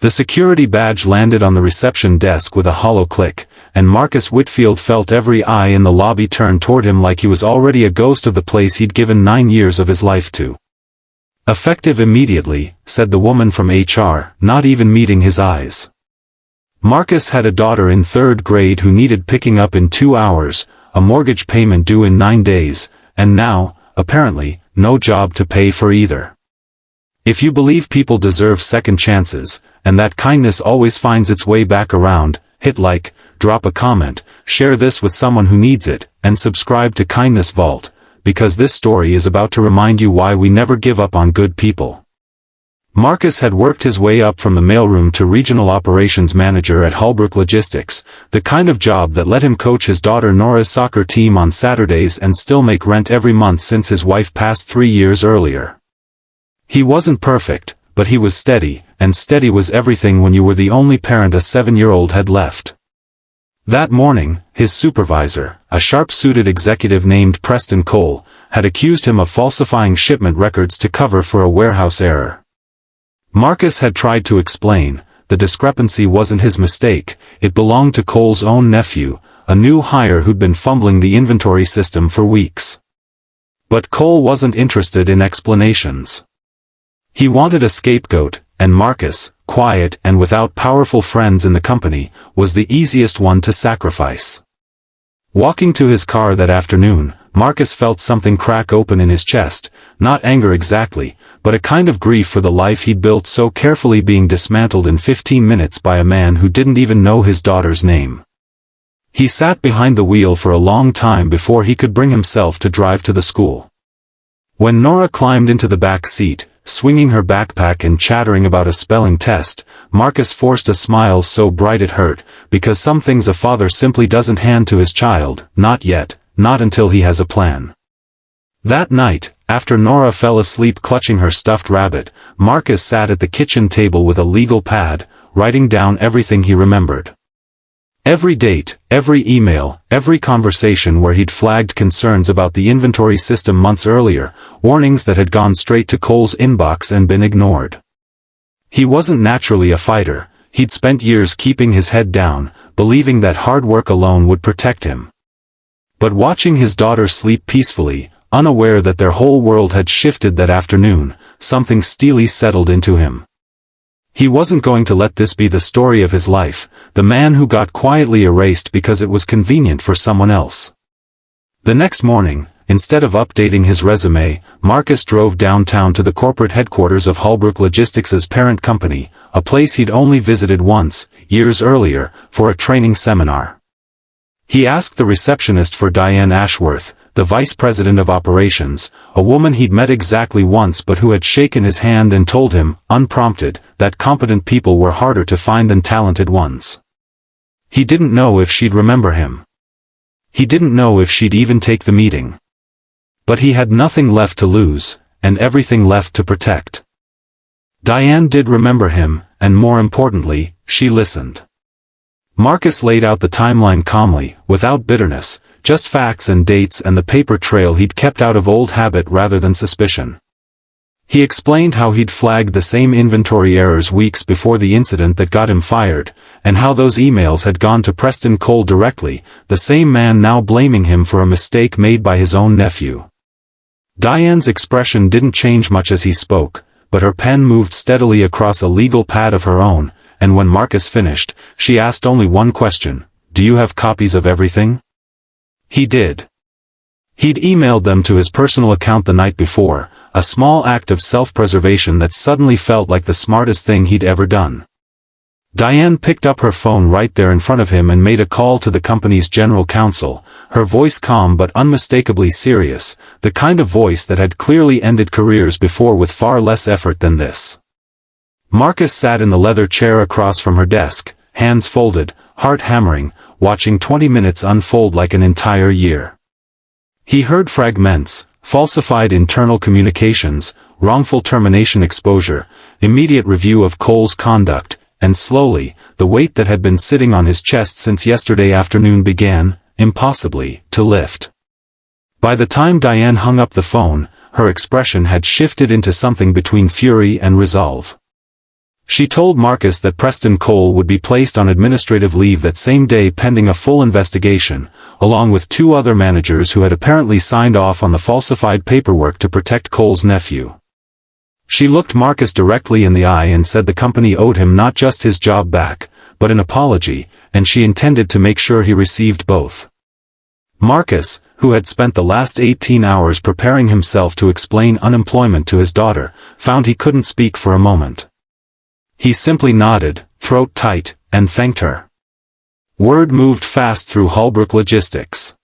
The security badge landed on the reception desk with a hollow click, and Marcus Whitfield felt every eye in the lobby turn toward him like he was already a ghost of the place he'd given 9 years of his life to. "Effective immediately," said the woman from HR, not even meeting his eyes. Marcus had a daughter in 3rd grade who needed picking up in 2 hours, a mortgage payment due in 9 days, and now, apparently, no job to pay for either. If you believe people deserve second chances, and that kindness always finds its way back around, hit like, drop a comment, share this with someone who needs it, and subscribe to Kindness Vault, because this story is about to remind you why we never give up on good people. Marcus had worked his way up from the mailroom to regional operations manager at Hardworking Logistics, the kind of job that let him coach his daughter Nora's soccer team on Saturdays and still make rent every month since his wife passed 3 years earlier. He wasn't perfect, but he was steady, and steady was everything when you were the only parent a 7-year-old had left. That morning, his supervisor, a sharp-suited executive named Preston Cole, had accused him of falsifying shipment records to cover for a warehouse error. Marcus had tried to explain, the discrepancy wasn't his mistake, it belonged to Cole's own nephew, a new hire who'd been fumbling the inventory system for weeks. But Cole wasn't interested in explanations. He wanted a scapegoat, and Marcus, quiet and without powerful friends in the company, was the easiest one to sacrifice. Walking to his car that afternoon, Marcus felt something crack open in his chest, not anger exactly, but a kind of grief for the life he'd built so carefully being dismantled in 15 minutes by a man who didn't even know his daughter's name. He sat behind the wheel for a long time before he could bring himself to drive to the school. When Nora climbed into the back seat, swinging her backpack and chattering about a spelling test, Marcus forced a smile so bright it hurt, because some things a father simply doesn't hand to his child, not yet, not until he has a plan. That night, after Nora fell asleep clutching her stuffed rabbit, Marcus sat at the kitchen table with a legal pad, writing down everything he remembered. Every date, every email, every conversation where he'd flagged concerns about the inventory system months earlier, warnings that had gone straight to Cole's inbox and been ignored. He wasn't naturally a fighter, he'd spent years keeping his head down, believing that hard work alone would protect him. But watching his daughter sleep peacefully, unaware that their whole world had shifted that afternoon, something steely settled into him. He wasn't going to let this be the story of his life, the man who got quietly erased because it was convenient for someone else. The next morning, instead of updating his resume, Marcus drove downtown to the corporate headquarters of Hardworking Logistics' parent company, a place he'd only visited once, years earlier, for a training seminar. He asked the receptionist for Diane Ashworth, the vice president of operations, a woman he'd met exactly once but who had shaken his hand and told him, unprompted, that competent people were harder to find than talented ones. He didn't know if she'd remember him. He didn't know if she'd even take the meeting. But he had nothing left to lose, and everything left to protect. Diane did remember him, and more importantly, she listened. Marcus laid out the timeline calmly, without bitterness, just facts and dates and the paper trail he'd kept out of old habit rather than suspicion. He explained how he'd flagged the same inventory errors weeks before the incident that got him fired, and how those emails had gone to Preston Cole directly, the same man now blaming him for a mistake made by his own nephew. Diane's expression didn't change much as he spoke, but her pen moved steadily across a legal pad of her own, and when Marcus finished, she asked only one question: "Do you have copies of everything?" He did. He'd emailed them to his personal account the night before, a small act of self-preservation that suddenly felt like the smartest thing he'd ever done. Diane picked up her phone right there in front of him and made a call to the company's general counsel, her voice calm but unmistakably serious, the kind of voice that had clearly ended careers before with far less effort than this. Marcus sat in the leather chair across from her desk, hands folded, heart hammering, watching 20 minutes unfold like an entire year. He heard fragments, falsified internal communications, wrongful termination exposure, immediate review of Cole's conduct, and slowly, the weight that had been sitting on his chest since yesterday afternoon began, impossibly, to lift. By the time Diane hung up the phone, her expression had shifted into something between fury and resolve. She told Marcus that Preston Cole would be placed on administrative leave that same day pending a full investigation, along with 2 other managers who had apparently signed off on the falsified paperwork to protect Cole's nephew. She looked Marcus directly in the eye and said the company owed him not just his job back, but an apology, and she intended to make sure he received both. Marcus, who had spent the last 18 hours preparing himself to explain unemployment to his daughter, found he couldn't speak for a moment. He simply nodded, throat tight, and thanked her. Word moved fast through Holbrook Logistics.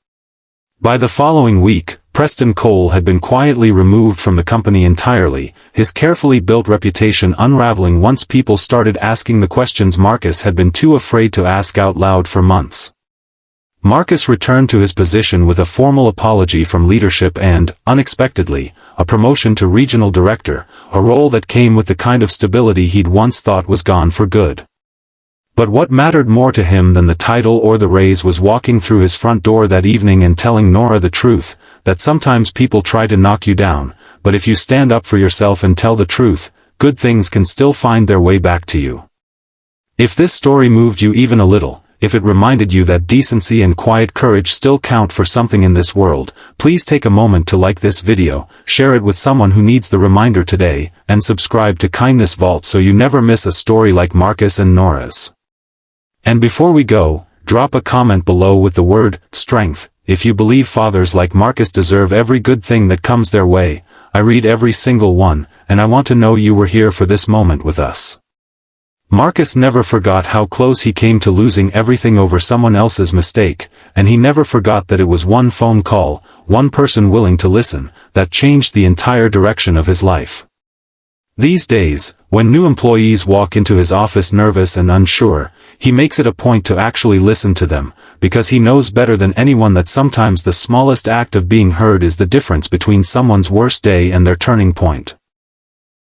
By the following week, Preston Cole had been quietly removed from the company entirely, his carefully built reputation unraveling once people started asking the questions Marcus had been too afraid to ask out loud for months. Marcus returned to his position with a formal apology from leadership and, unexpectedly, a promotion to regional director, a role that came with the kind of stability he'd once thought was gone for good. But what mattered more to him than the title or the raise was walking through his front door that evening and telling Nora the truth, that sometimes people try to knock you down, but if you stand up for yourself and tell the truth, good things can still find their way back to you. If this story moved you even a little, if it reminded you that decency and quiet courage still count for something in this world, please take a moment to like this video, share it with someone who needs the reminder today, and subscribe to Kindness Vault so you never miss a story like Marcus and Nora's. And before we go, drop a comment below with the word, strength, if you believe fathers like Marcus deserve every good thing that comes their way. I read every single one, and I want to know you were here for this moment with us. Marcus never forgot how close he came to losing everything over someone else's mistake, and he never forgot that it was one phone call, one person willing to listen, that changed the entire direction of his life. These days, when new employees walk into his office nervous and unsure, he makes it a point to actually listen to them, because he knows better than anyone that sometimes the smallest act of being heard is the difference between someone's worst day and their turning point.